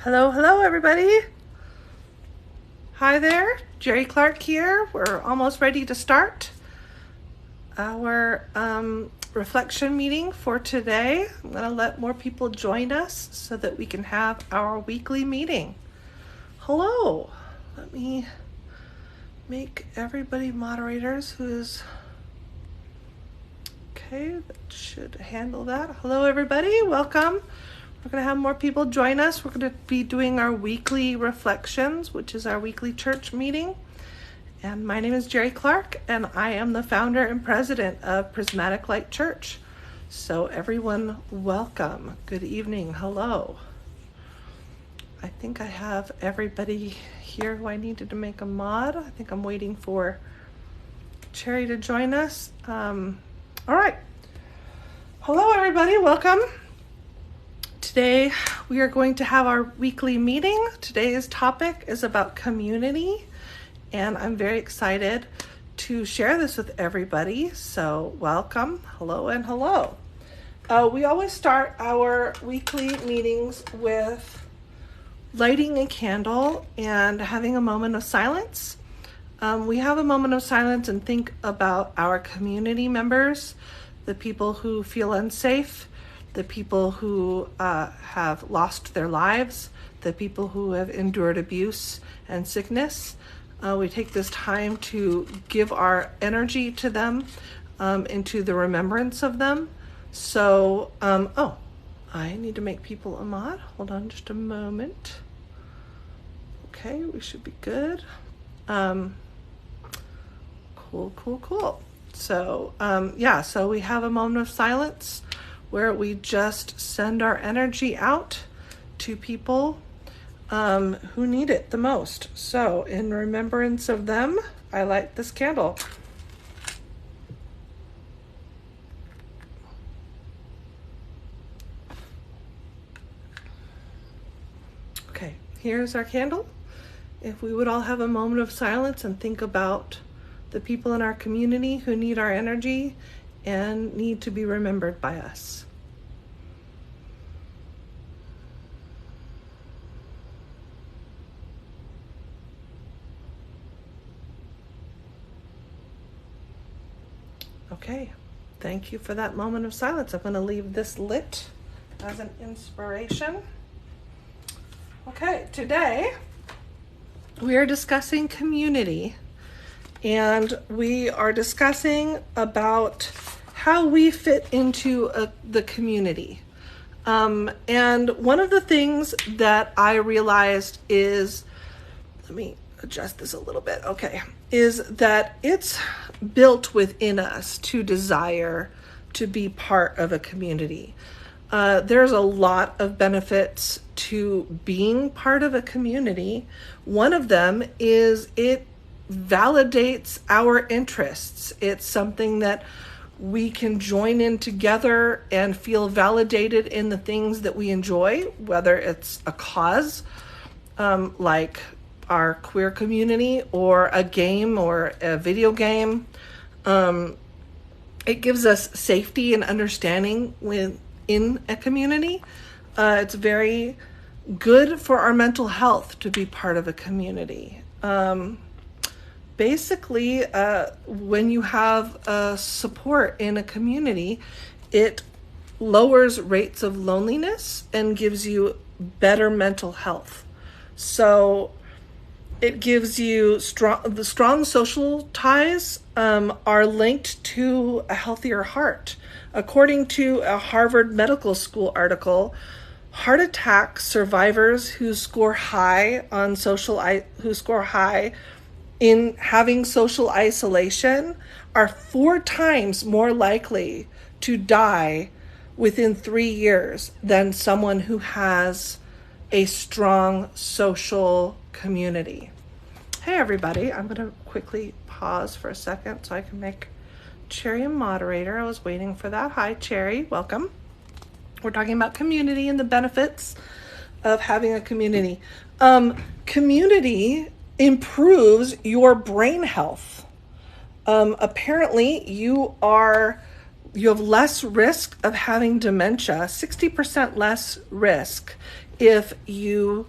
Hello, everybody. Hi there, Jerry Clark here. We're almost ready to start our reflection meeting for today. I'm going to let more people join us so that we can have our weekly meeting. Hello. Let me make everybody moderators okay, that should handle that. Hello, everybody. Welcome. We're going to have more people join us. We're going to be doing our weekly reflections, which is our weekly church meeting. And my name is Jerry Clark, and I am the founder and president of Prismatic Light Church. So everyone, welcome. Good evening. Hello. I think I have everybody here who I needed to make a mod. I think I'm waiting for Cherry to join us. All right. Hello, everybody. Welcome. Today, we are going to have our weekly meeting. Today's topic is about community, and I'm very excited to share this with everybody. So welcome, hello, and hello. We always start our weekly meetings with lighting a candle and having a moment of silence. We have a moment of silence and think about our community members, the people who feel unsafe, the people who have lost their lives, the people who have endured abuse and sickness. We take this time to give our energy to them, into the remembrance of them. So, I need to make people a mod. Hold on just a moment. Okay, we should be good. Cool. So, so we have a moment of silence where we just send our energy out to people who need it the most. So in remembrance of them, I light this candle. Okay, here's our candle. If we would all have a moment of silence and think about the people in our community who need our energy and need to be remembered by us. Okay, thank you for that moment of silence. I'm going to leave this lit as an inspiration. Okay, today we are discussing community, and we are discussing about how we fit into the community. And one of the things that I realized is, let me adjust this a little bit, okay, is that it's built within us to desire to be part of a community. There's a lot of benefits to being part of a community. One of them is it validates our interests. It's something that we can join in together and feel validated in the things that we enjoy, whether it's a cause like our queer community or a game or a video game. It gives us safety and understanding within a community. It's very good for our mental health to be part of a community. Basically, when you have support in a community, it lowers rates of loneliness and gives you better mental health. So it gives you strong social ties are linked to a healthier heart. According to a Harvard Medical School article, heart attack survivors who score high in having social isolation are 4 times more likely to die within 3 years than someone who has a strong social community. Hey everybody, I'm going to quickly pause for a second so I can make Cherry a moderator. I was waiting for that. Hi Cherry, welcome. We're talking about community and the benefits of having a community. Community improves your brain health. Apparently you have less risk of having dementia, 60% less risk if you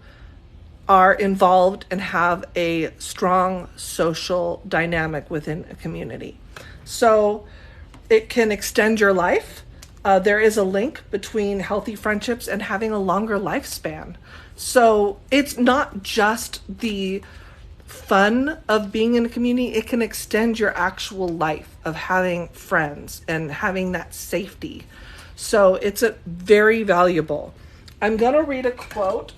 are involved and have a strong social dynamic within a community. So it can extend your life. There is a link between healthy friendships and having a longer lifespan. So it's not just the fun of being in a community, it can extend your actual life of having friends and having that safety. So it's a very valuable. I'm going to read a quote.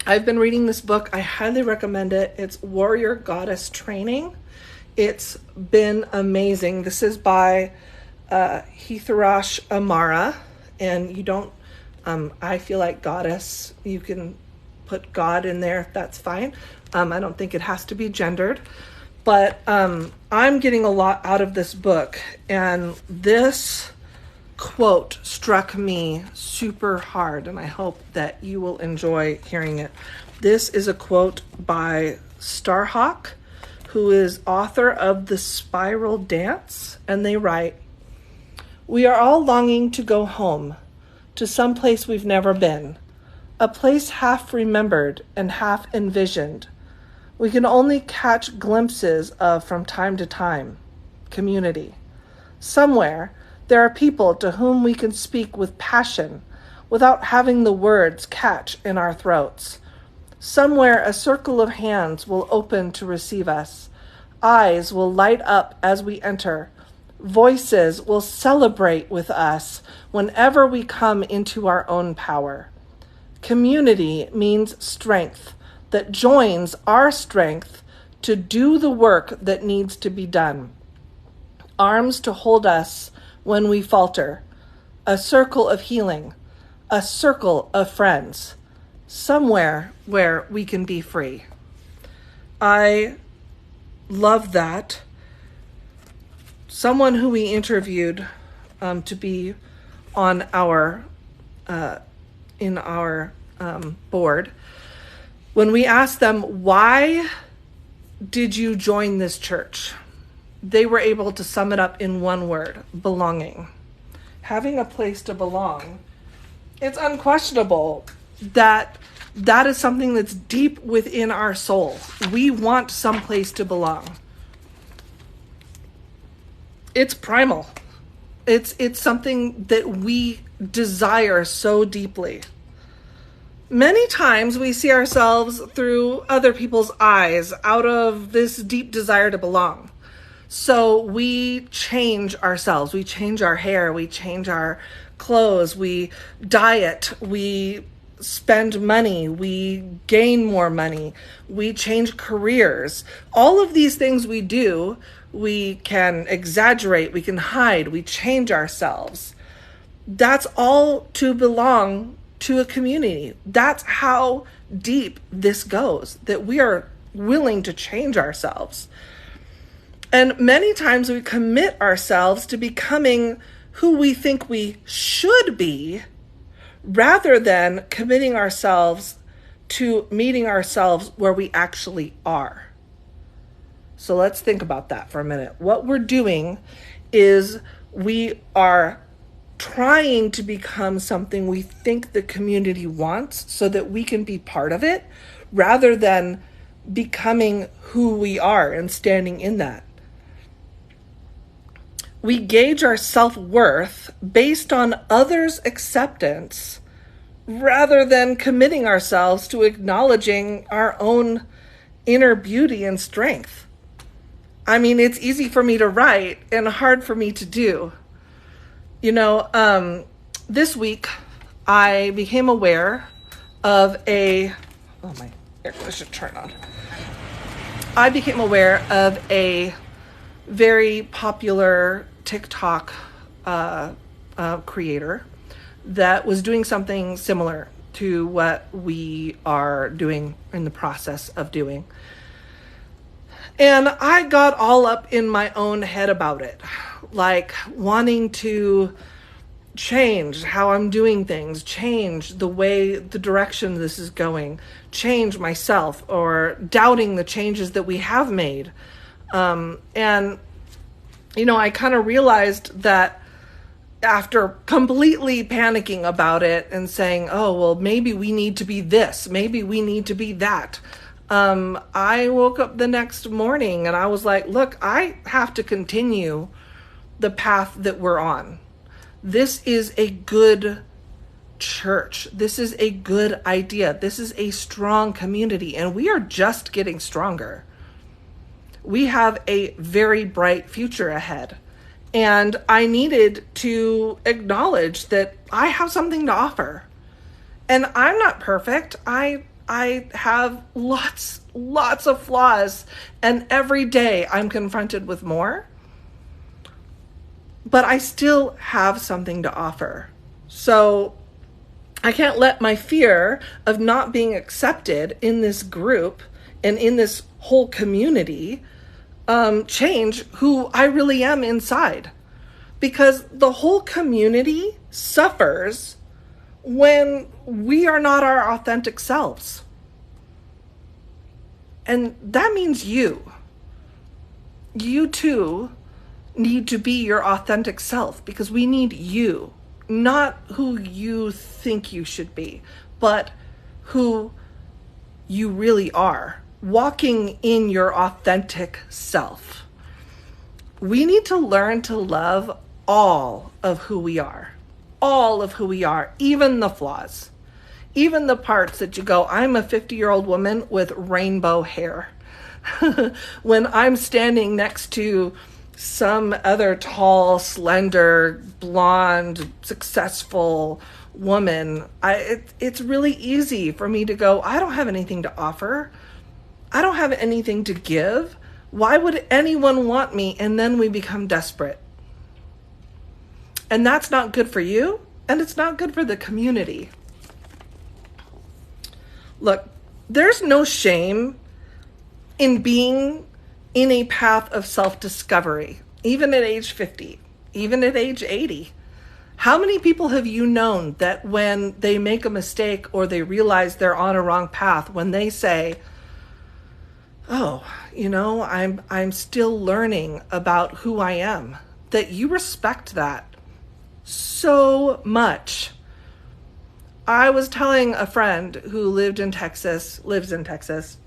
I've been reading this book. I highly recommend it. It's Warrior Goddess Training. It's been amazing. This is by Hitharash Amara, and you don't, I feel like goddess, you can put God in there, that's fine. I don't think it has to be gendered, but I'm getting a lot out of this book, and this quote struck me super hard, and I hope that you will enjoy hearing it. This is a quote by Starhawk, who is author of The Spiral Dance, and they write, "We are all longing to go home, to some place we've never been, a place half remembered and half envisioned. We can only catch glimpses of from time to time. Community. Somewhere, there are people to whom we can speak with passion without having the words catch in our throats. Somewhere a circle of hands will open to receive us. Eyes will light up as we enter. Voices will celebrate with us whenever we come into our own power. Community means strength that joins our strength to do the work that needs to be done. Arms to hold us when we falter, a circle of healing, a circle of friends, somewhere where we can be free." I love that. Someone who we interviewed to be on our in our board, when we asked them, why did you join this church? They were able to sum it up in one word: belonging. Having a place to belong. It's unquestionable that that is something that's deep within our soul. We want some place to belong. It's primal. It's something that we desire so deeply. Many times we see ourselves through other people's eyes out of this deep desire to belong. So we change ourselves, we change our hair, we change our clothes, we diet, we spend money, we gain more money, we change careers. All of these things we do, we can exaggerate, we can hide, we change ourselves. That's all to belong to a community. That's how deep this goes, that we are willing to change ourselves. And many times we commit ourselves to becoming who we think we should be, rather than committing ourselves to meeting ourselves where we actually are. So let's think about that for a minute. What we're doing is we are trying to become something we think the community wants so that we can be part of it, rather than becoming who we are and standing in that. We gauge our self-worth based on others' acceptance rather than committing ourselves to acknowledging our own inner beauty and strength. I mean, it's easy for me to write and hard for me to do. You know, this week I became aware of my air conditioner turned on. I became aware of a very popular TikTok creator that was doing something similar to what we are doing in the process of doing. And I got all up in my own head about it, like wanting to change how I'm doing things, change the direction this is going, change myself, or doubting the changes that we have made. And, you know, I kind of realized that after completely panicking about it and saying, oh, well, maybe we need to be this, maybe we need to be that. I woke up the next morning and I was like, look, I have to continue the path that we're on. This is a good church. This is a good idea. This is a strong community, and we are just getting stronger. We have a very bright future ahead. And I needed to acknowledge that I have something to offer. And I'm not perfect. I have lots of flaws, and every day I'm confronted with more. But I still have something to offer. So I can't let my fear of not being accepted in this group and in this whole community change who I really am inside. Because the whole community suffers when we are not our authentic selves. And that means you. You too need to be your authentic self, because we need you, not who you think you should be, but who you really are, walking in your authentic self. We need to learn to love all of who we are, even the flaws, even the parts that you go, I'm a 50-year-old woman with rainbow hair. When I'm standing next to some other tall, slender, blonde, successful woman, it's really easy for me to go, I don't have anything to offer. I don't have anything to give. Why would anyone want me? And then we become desperate. And that's not good for you, and it's not good for the community. Look, there's no shame in being in a path of self-discovery, even at age 50, even at age 80. How many people have you known that when they make a mistake or they realize they're on a wrong path, when they say, oh, I'm still learning about who I am, that you respect that so much? I was telling a friend who lives in Texas,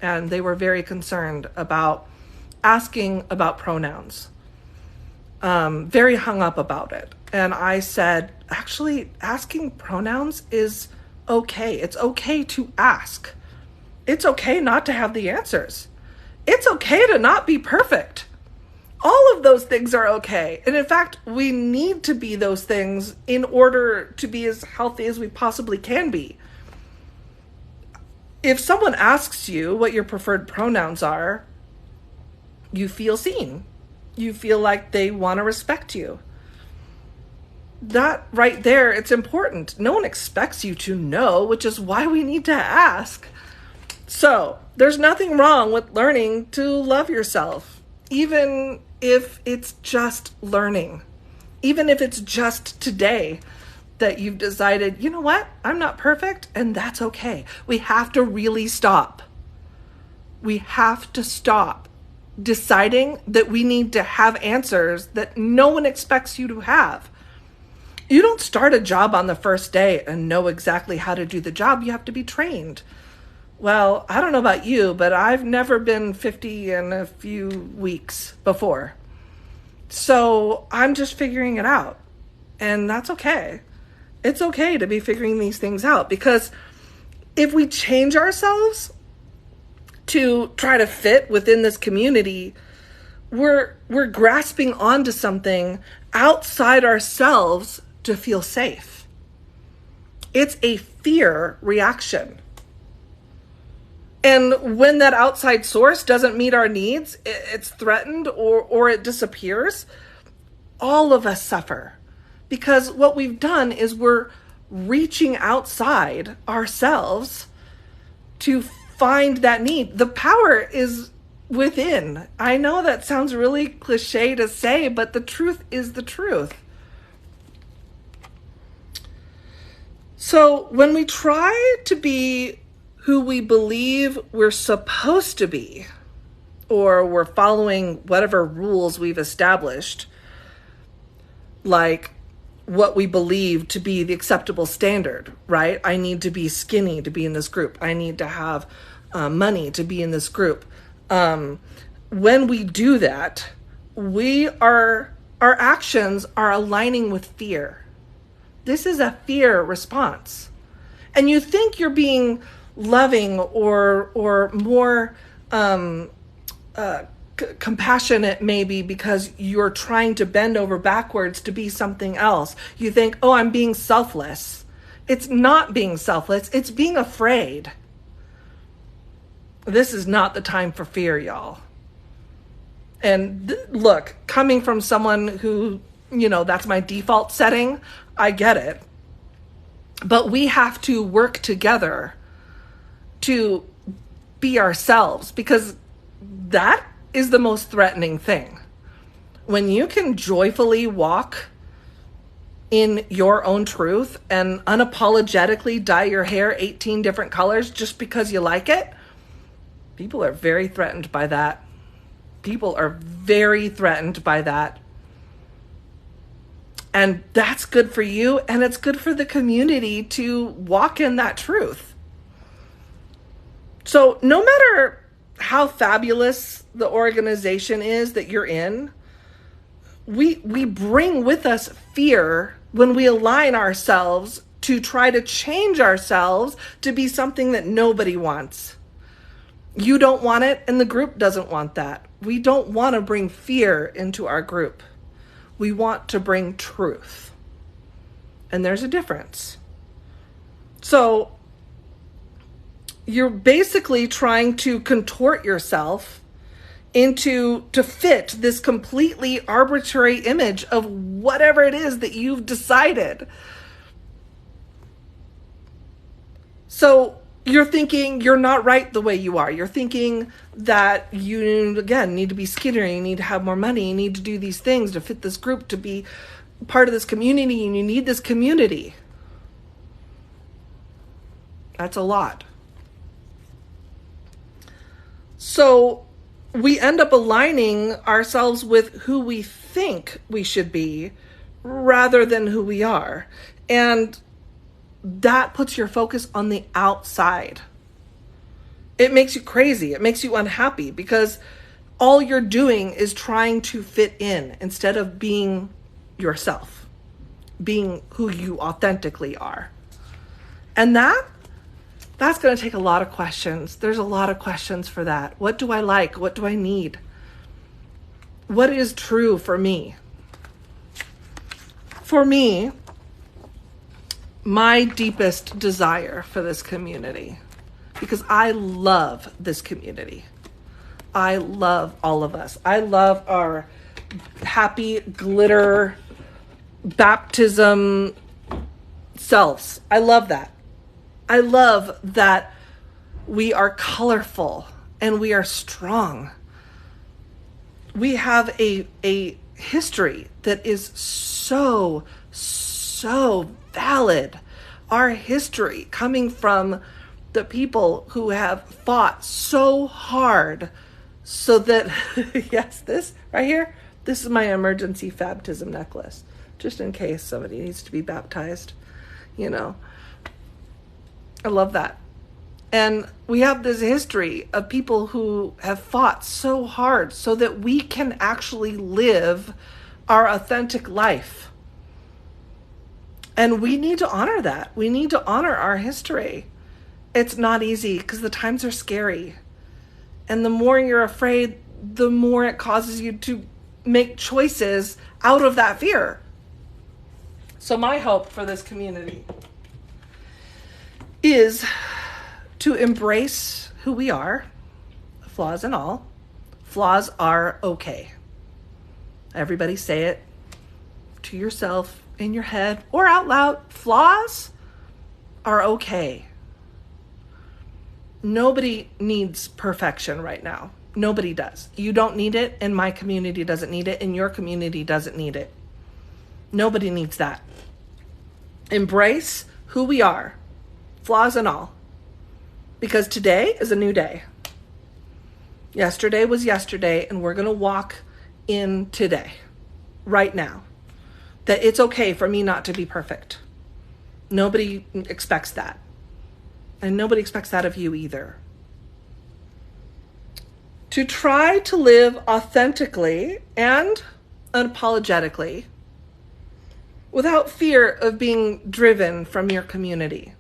and they were very concerned about asking about pronouns, very hung up about it. And I said, actually, asking pronouns is okay. It's okay to ask. It's okay not to have the answers. It's okay to not be perfect. All of those things are okay. And in fact, we need to be those things in order to be as healthy as we possibly can be. If someone asks you what your preferred pronouns are, you feel seen. You feel like they want to respect you. That right there, it's important. No one expects you to know, which is why we need to ask. So there's nothing wrong with learning to love yourself, even if it's just learning, even if it's just today that you've decided, you know what, I'm not perfect, and that's okay. We have to really stop. We have to stop deciding that we need to have answers that no one expects you to have. You don't start a job on the first day and know exactly how to do the job. You have to be trained. Well, I don't know about you, but I've never been 50 in a few weeks before. So I'm just figuring it out. And that's okay. It's okay to be figuring these things out, because if we change ourselves to try to fit within this community, we're grasping onto something outside ourselves to feel safe. It's a fear reaction. And when that outside source doesn't meet our needs, it's threatened or it disappears, all of us suffer. Because what we've done is we're reaching outside ourselves to find that need. The power is within. I know that sounds really cliche to say, but the truth is the truth. So when we try to be who we believe we're supposed to be, or we're following whatever rules we've established, like what we believe to be the acceptable standard, right? I need to be skinny to be in this group. I need to have money to be in this group. When we do that, our actions are aligning with fear. This is a fear response. And you think you're being loving or more compassionate maybe because you're trying to bend over backwards to be something else. You think, oh, I'm being selfless. It's not being selfless. It's being afraid. This is not the time for fear, y'all. And look, coming from someone who, that's my default setting, I get it. But we have to work together to be ourselves, because that is the most threatening thing. When you can joyfully walk in your own truth and unapologetically dye your hair 18 different colors just because you like it, people are very threatened by that. People are very threatened by that. And that's good for you, and it's good for the community to walk in that truth. So no matter how fabulous the organization is that you're in, we bring with us fear when we align ourselves to try to change ourselves to be something that nobody wants. You don't want it, and the group doesn't want that. We don't want to bring fear into our group. We want to bring truth. And there's a difference. So you're basically trying to contort yourself to fit this completely arbitrary image of whatever it is that you've decided. So you're thinking you're not right the way you are. You're thinking that you, again, need to be skinnier, you need to have more money, you need to do these things to fit this group, to be part of this community, and you need this community. That's a lot. So we end up aligning ourselves with who we think we should be rather than who we are. And that puts your focus on the outside. It makes you crazy. It makes you unhappy because all you're doing is trying to fit in instead of being yourself, being who you authentically are. And that's going to take a lot of questions. There's a lot of questions for that. What do I like? What do I need? What is true for me? For me, my deepest desire for this community, because I love this community. I love all of us. I love our happy glitter baptism selves. I love that. I love that we are colorful and we are strong. We have a history that is so valid. Our history coming from the people who have fought so hard so that, yes, this right here, this is my emergency baptism necklace, just in case somebody needs to be baptized, I love that. And we have this history of people who have fought so hard so that we can actually live our authentic life. And we need to honor that. We need to honor our history. It's not easy because the times are scary. And the more you're afraid, the more it causes you to make choices out of that fear. So my hope for this community is to embrace who we are, flaws and all. Flaws are okay. Everybody say it to yourself in your head or out loud. Flaws are okay. Nobody needs perfection right now. Nobody does. You don't need it, and my community doesn't need it, and your community doesn't need it. Nobody needs that. Embrace who we are, flaws and all. Because today is a new day. Yesterday was yesterday, and we're going to walk in today, right now. that it's okay for me not to be perfect. Nobody expects that. And nobody expects that of you either. To try to live authentically and unapologetically without fear of being driven from your community.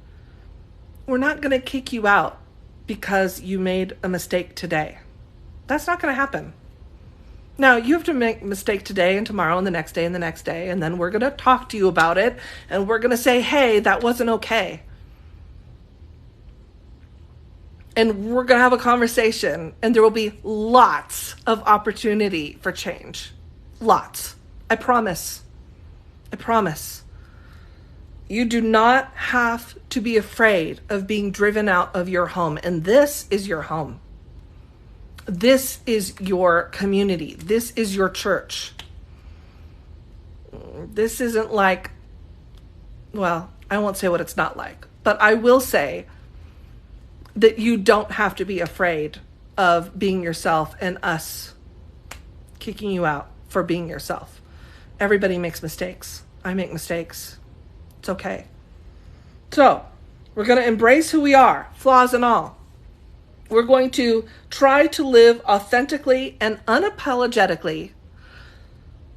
We're not going to kick you out because you made a mistake today. That's not going to happen. Now, you have to make a mistake today and tomorrow and the next day and the next day, and then we're going to talk to you about it, and we're going to say, hey, that wasn't okay. And we're going to have a conversation, and there will be lots of opportunity for change. Lots. I promise. I promise. You do not have to be afraid of being driven out of your home. And this is your home. This is your community. This is your church. This isn't like, well, I won't say what it's not like, but I will say that you don't have to be afraid of being yourself and us kicking you out for being yourself. Everybody makes mistakes. I make mistakes. It's okay. So, we're going to embrace who we are, flaws and all. We're going to try to live authentically and unapologetically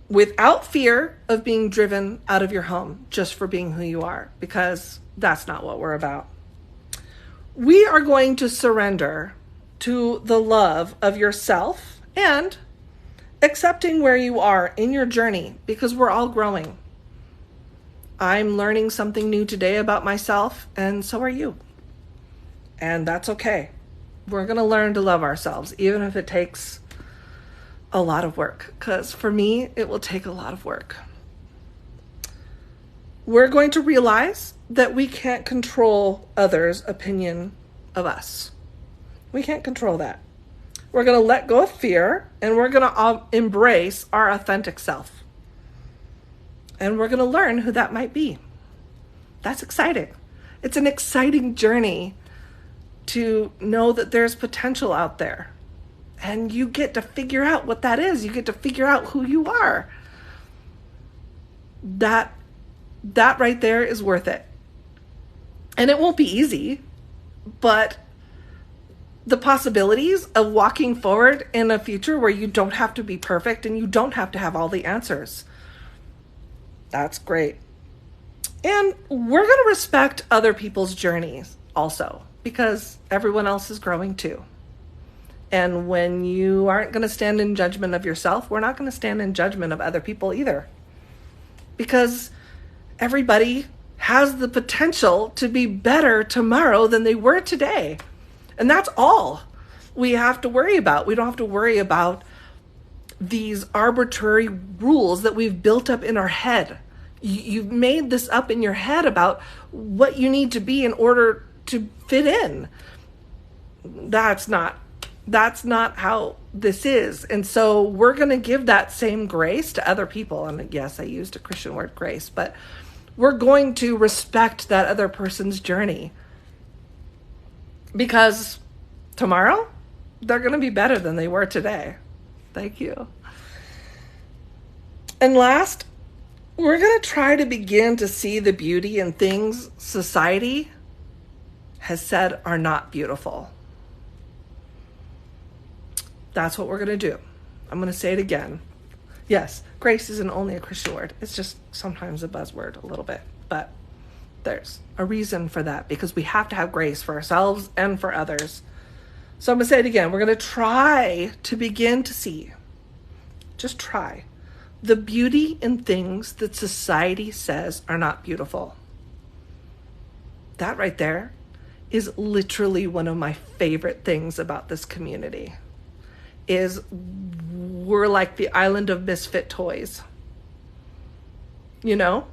without fear of being driven out of your home just for being who you are, because that's not what we're about. We are going to surrender to the love of yourself and accepting where you are in your journey, because we're all growing. I'm learning something new today about myself, and so are you. And that's okay. We're going to learn to love ourselves, even if it takes a lot of work, because for me, it will take a lot of work. We're going to realize that we can't control others' opinion of us. We can't control that. We're going to let go of fear, and we're going to embrace our authentic self. And we're going to learn who that might be. That's exciting. It's an exciting journey to know that there's potential out there. And you get to figure out what that is. You get to figure out who you are. That right there is worth it. And it won't be easy, but the possibilities of walking forward in a future where you don't have to be perfect and you don't have to have all the answers, that's great. And we're going to respect other people's journeys also, because everyone else is growing too. And when you aren't going to stand in judgment of yourself, we're not going to stand in judgment of other people either. Because everybody has the potential to be better tomorrow than they were today. And that's all we have to worry about. We don't have to worry about these arbitrary rules that we've built up in our head. You've made this up in your head about what you need to be in order to fit in. That's not how this is. And so we're going to give that same grace to other people. And yes, I used a Christian word, grace, but we're going to respect that other person's journey, because tomorrow they're going to be better than they were today. Thank you. And last, we're going to try to begin to see the beauty in things society has said are not beautiful. That's what we're going to do. I'm going to say it again. Yes, grace isn't only a Christian word. It's just sometimes a buzzword a little bit. But there's a reason for that, because we have to have grace for ourselves and for others. So I'm going to say it again. We're going to try to begin to see, just try, the beauty in things that society says are not beautiful. That right there is literally one of my favorite things about this community. Is we're like the island of misfit toys. You know?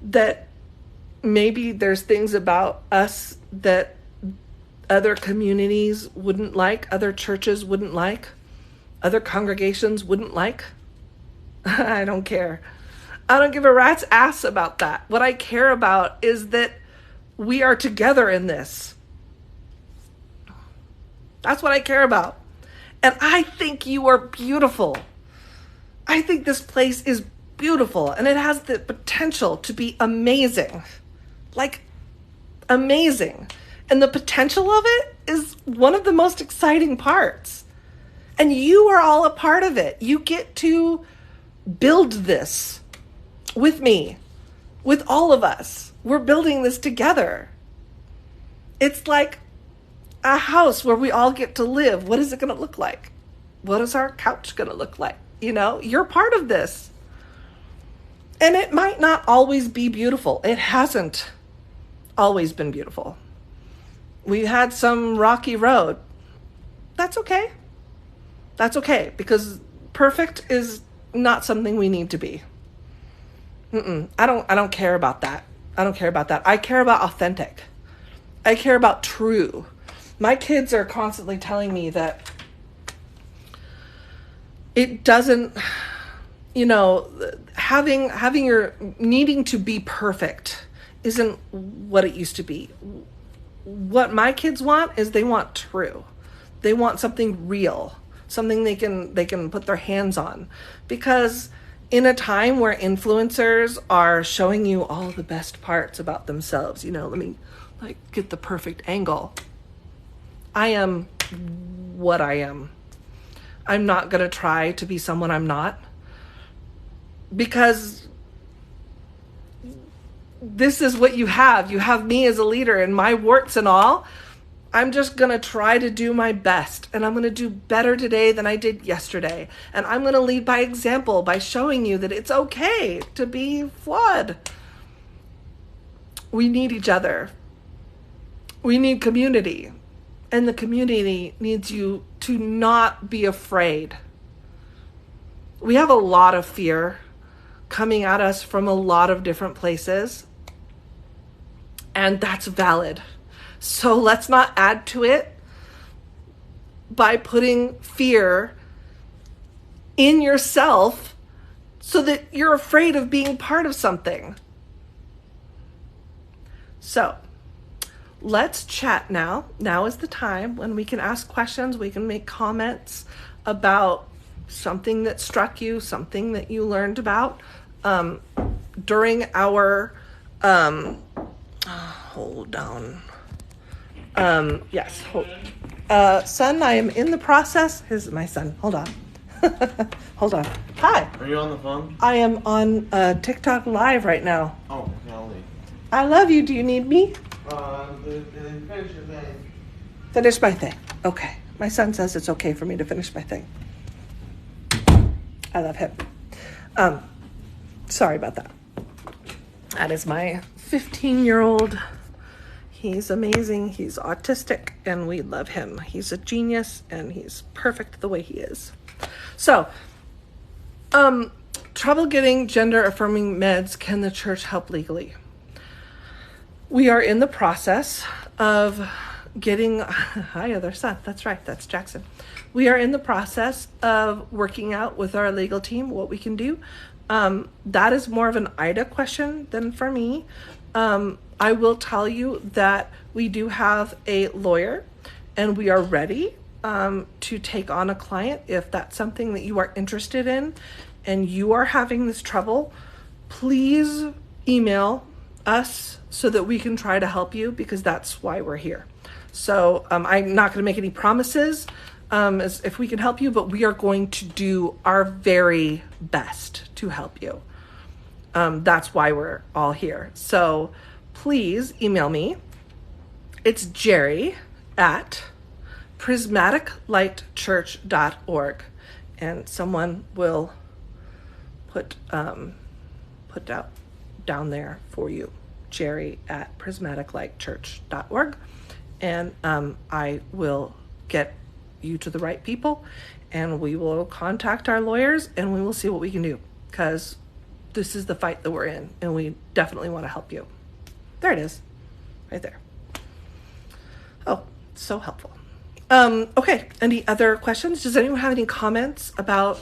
That maybe there's things about us that other communities wouldn't like, other churches wouldn't like, other congregations wouldn't like. I don't care. I don't give a rat's ass about that. What I care about is that we are together in this. That's what I care about. And I think you are beautiful. I think this place is beautiful and it has the potential to be amazing. Like, amazing. And the potential of it is one of the most exciting parts. And you are all a part of it. You get to build this with me, with all of us. We're building this together. It's like a house where we all get to live. What is it going to look like? What is our couch going to look like? You know, you're part of this. And it might not always be beautiful. It hasn't always been beautiful. We had some rocky road. That's okay. That's okay, because perfect is not something we need to be. I don't care about that. I don't care about that. I care about authentic. I care about true. My kids are constantly telling me that it doesn't, you know, having your needing to be perfect isn't what it used to be. What my kids want is they want true. They want something real, something they can put their hands on. Because in a time where influencers are showing you all the best parts about themselves, you know, let me like get the perfect angle. I am what I am. I'm not going to try to be someone I'm not, because this is what you have. You have me as a leader, and my warts and all. I'm just going to try to do my best, and I'm going to do better today than I did yesterday. And I'm going to lead by example by showing you that it's okay to be flawed. We need each other. We need community. And the community needs you to not be afraid. We have a lot of fear coming at us from a lot of different places. And that's valid. So let's not add to it by putting fear in yourself so that you're afraid of being part of something. So let's chat now. Now is the time when we can ask questions. We can make comments about something that struck you, something that you learned about during our, hold on. Yes. Son, I am in the process. Here's my son. Hold on. Hold on. Hi. Are you on the phone? I am on TikTok live right now. Oh, golly. I love you. Do you need me? Finish your thing. Finish my thing. Okay. My son says it's okay for me to finish my thing. I love him. Sorry about that. That is my 15-year-old. He's amazing. He's autistic, and we love him. He's a genius, and he's perfect the way he is. So, trouble getting gender-affirming meds. Can the church help legally? We are in the process of getting... Hi, other son. That's right. That's Jackson. We are in the process of working out with our legal team what we can do. That is more of an Ida question than for me. I will tell you that we do have a lawyer, and we are ready to take on a client if that's something that you are interested in and you are having this trouble. Please email us so that we can try to help you, because that's why we're here. So I'm not going to make any promises as if we can help you, but we are going to do our very best to help you. That's why we're all here. So please email me. It's jerry@prismaticlightchurch.org, and someone will put down there for you, jerry@prismaticlightchurch.org, and I will get you to the right people, and we will contact our lawyers, and we will see what we can do, because this is the fight that we're in, and we definitely want to help you. There it is, right there. Oh, so helpful. Okay, any other questions? Does anyone have any comments about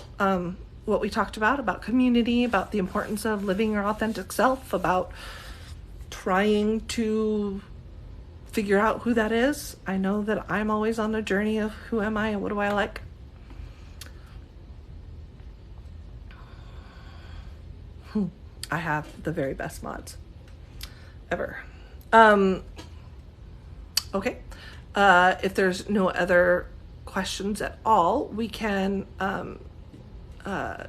what we talked about community, about the importance of living your authentic self, about trying to figure out who that is? I know that I'm always on a journey of who am I and what do I like? I have the very best mods ever. Okay. If there's no other questions at all, we can,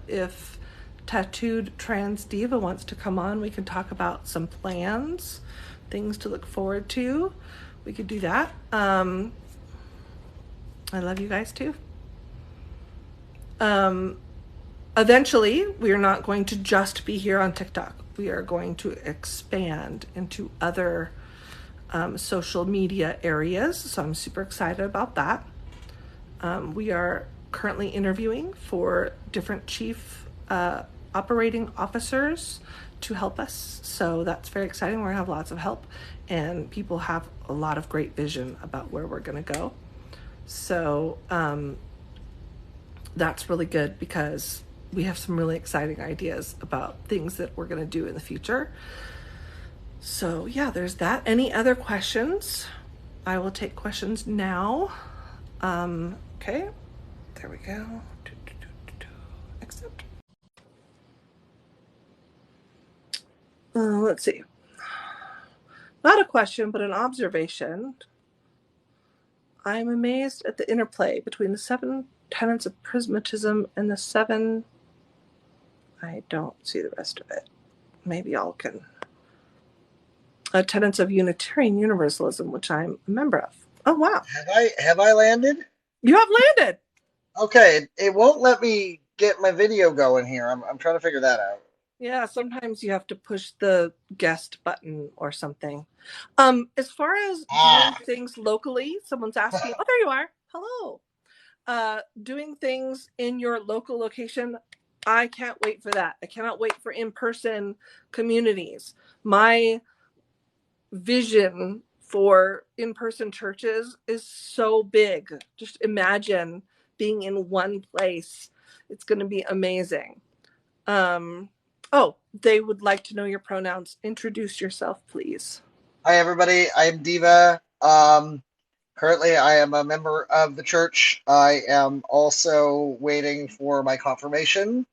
if Tattooed Trans Diva wants to come on, we can talk about some plans, things to look forward to. We could do that. I love you guys too. Eventually, we are not going to just be here on TikTok. We are going to expand into other social media areas. So I'm super excited about that. We are currently interviewing for different chief operating officers to help us. So that's very exciting. We're going to have lots of help, and people have a lot of great vision about where we're going to go. So that's really good because we have some really exciting ideas about things that we're going to do in the future. So yeah, there's that. Any other questions? I will take questions now. Okay, there we go. Accept. Let's see. Not a question, but an observation. I am amazed at the interplay between the 7 tenets of prismatism and the 7. I don't see the rest of it. Maybe y'all can. Tenets of Unitarian Universalism, which I'm a member of. Oh wow! Have I landed? You have landed. Okay, it won't let me get my video going here. I'm trying to figure that out. Yeah, sometimes you have to push the guest button or something. As far as doing things locally, someone's asking. Oh, there you are. Hello. Doing things in your local location. I can't wait for that. I cannot wait for in-person communities. My vision for in-person churches is so big. Just imagine being in one place. It's going to be amazing. Oh, they would like to know your pronouns. Introduce yourself, please. Hi, everybody. I'm Diva. Currently, I am a member of the church. I am also waiting for my confirmation.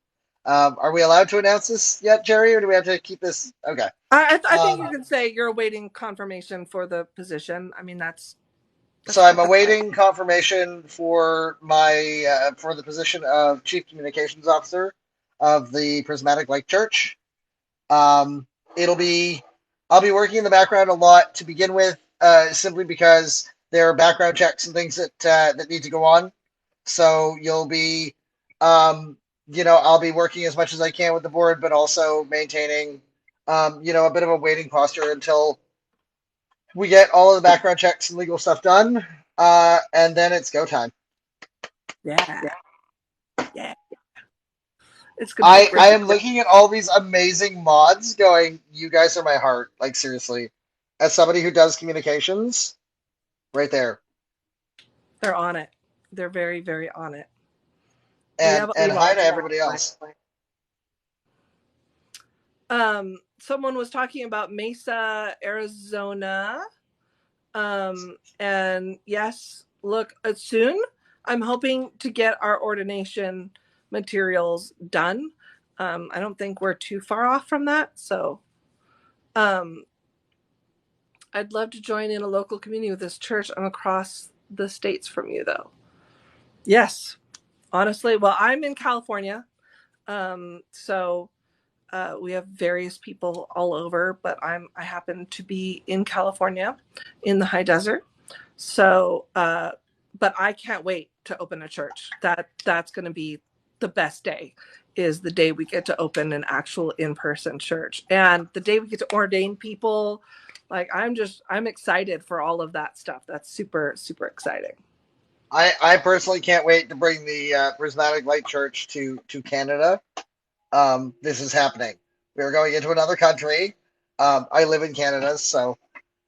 Are we allowed to announce this yet, Jerry, or do we have to keep this? Okay. I think you can say you're awaiting confirmation for the position. I mean, that's So I'm awaiting confirmation for my for the position of Chief Communications Officer of the Prismatic Light Church. It'll be I'll be working in the background a lot to begin with, simply because there are background checks and things that need to go on. So you'll be, I'll be working as much as I can with the board, but also maintaining, a bit of a waiting posture until we get all of the background checks and legal stuff done, and then it's go time. Yeah. It's good. I am looking at all these amazing mods going, you guys are my heart. Like, seriously. As somebody who does communications, right there. They're on it. They're very, very on it. And hi to everybody else. Someone was talking about Mesa, Arizona. And yes, look, soon I'm hoping to get our ordination materials done. I don't think we're too far off from that. So I'd love to join in a local community with this church. I'm across the states from you, though. Yes, honestly. Well, I'm in California. So we have various people all over, but I happen to be in California in the high desert. So, but I can't wait to open a church. That's going to be the best day, is the day we get to open an actual in-person church, and the day we get to ordain people. Like, I'm excited for all of that stuff. That's super, super exciting. I personally can't wait to bring the Prismatic Light Church to Canada. This is happening. We're going into another country. I live in Canada, so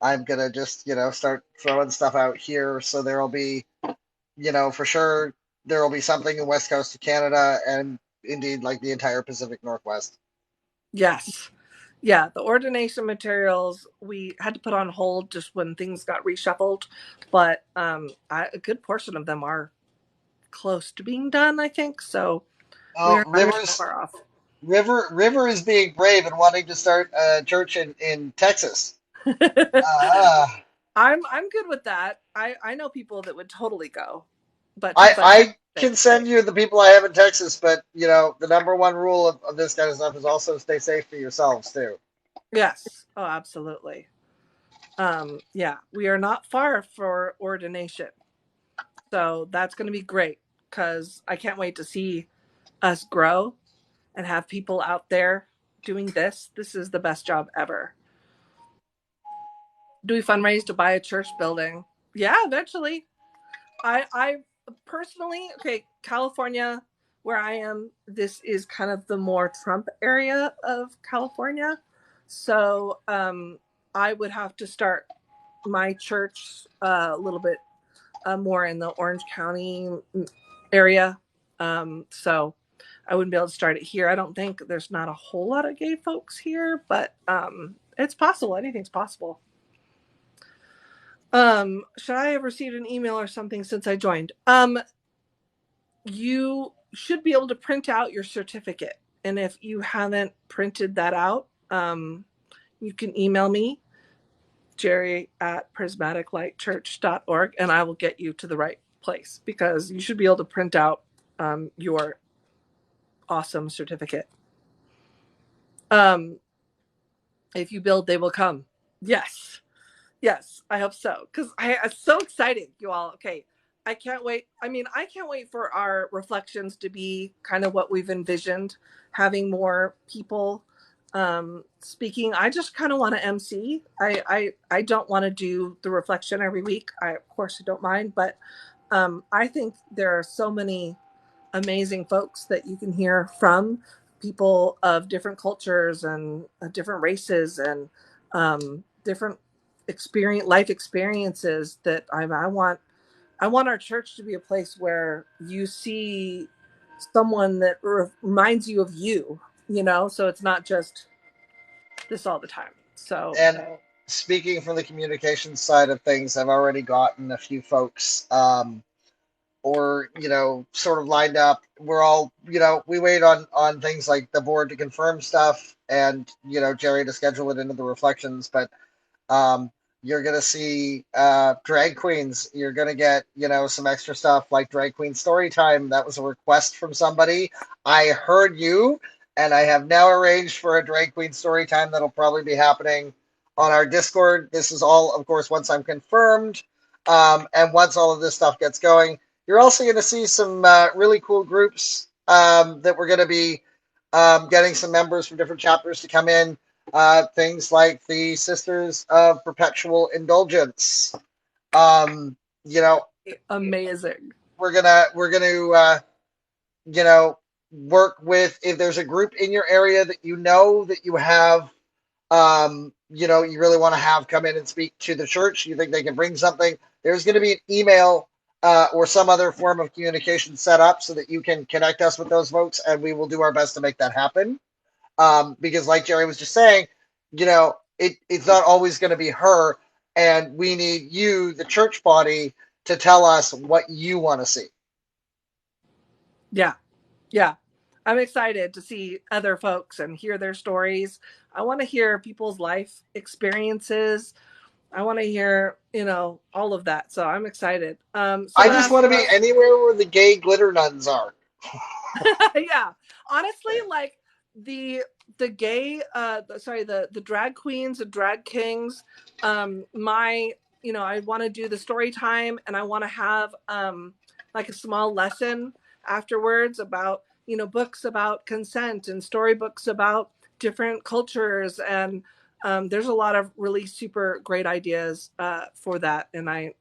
I'm gonna just, start throwing stuff out here. So there'll be, for sure there will be something in the West Coast of Canada, and indeed like the entire Pacific Northwest. Yes. Yeah, the ordination materials we had to put on hold just when things got reshuffled, but a good portion of them are close to being done, I think. So we're not far off. River is being brave and wanting to start a church in Texas. Uh, I'm good with that. I know people that would totally go, but I since I'm I Texas, can send you the people I have in Texas, but the number one rule of this kind of stuff is also stay safe for yourselves too. yes, oh, absolutely. Yeah, we are not far for ordination, so that's going to be great because I can't wait to see us grow and have people out there doing this. This is the best job ever. Do we fundraise to buy a church building? Yeah, eventually. I personally, okay, California, where I am, this is kind of the more Trump area of California. So I would have to start my church a little bit more in the Orange County area. So I wouldn't be able to start it here. I don't think there's not a whole lot of gay folks here, but it's possible. Anything's possible. Should I have received an email or something since I joined? You should be able to print out your certificate. And if you haven't printed that out, you can email me, Jerry at prismaticlightchurch.org, and I will get you to the right place because you should be able to print out your awesome certificate. If you build, they will come. Yes. Yes, I hope so. Because I'm so excited, you all. Okay. I can't wait. I mean, I can't wait for our reflections to be kind of what we've envisioned, having more people speaking. I just kind of want to MC. I don't want to do the reflection every week. I, of course, don't mind, but I think there are so many amazing folks that you can hear from, people of different cultures and different races and different life experiences that I want our church to be a place where you see someone that reminds you of you, so it's not just this all the time. So And speaking from the communications side of things, I've already gotten a few folks, or sort of lined up. We're all, we wait on things like the board to confirm stuff, and Jerry to schedule it into the reflections. But Um, you're gonna see drag queens. You're gonna get some extra stuff like drag queen story time. That was a request from somebody. I heard you, and I have now arranged for a drag queen story time that'll probably be happening on our Discord. This is all, of course, once I'm confirmed, and once all of this stuff gets going. You're also going to see some really cool groups that we're going to be getting some members from different chapters to come in, things like the Sisters of Perpetual Indulgence. Um, you know, amazing. we're gonna you know work with, if there's a group in your area that that you have, you really want to have come in and speak to the church. You think they can bring something? There's going to be an email or some other form of communication set up so that you can connect us with those folks, and we will do our best to make that happen. Because like Jerry was just saying, it's not always going to be her, and we need you, the church body, to tell us what you want to see. Yeah. Yeah. I'm excited to see other folks and hear their stories. I want to hear people's life experiences. I want to hear, all of that. So I'm excited. I Someone just asked want to be about, anywhere where the gay glitter nuns are. yeah, honestly, like the gay, the drag queens, the drag kings. My, I want to do the story time, and I want to have like a small lesson afterwards about books about consent and storybooks about different cultures, and there's a lot of really super great ideas for that, and I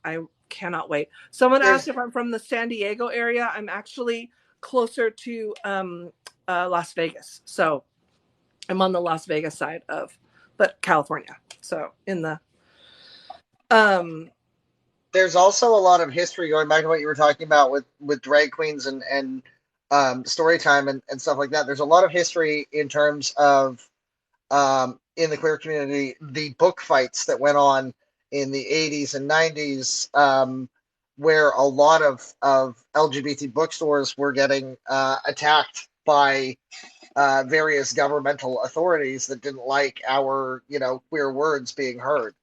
cannot wait. Someone asked There's if I'm from the San Diego area. I'm actually closer to Las Vegas, so I'm on the Las Vegas side but California. So in the there's also a lot of history, going back to what you were talking about with drag queens and story time and stuff like that. There's a lot of history in terms of, in the queer community, the book fights that went on in the 80s and 90s, where a lot of LGBT bookstores were getting attacked by various governmental authorities that didn't like our, queer words being heard.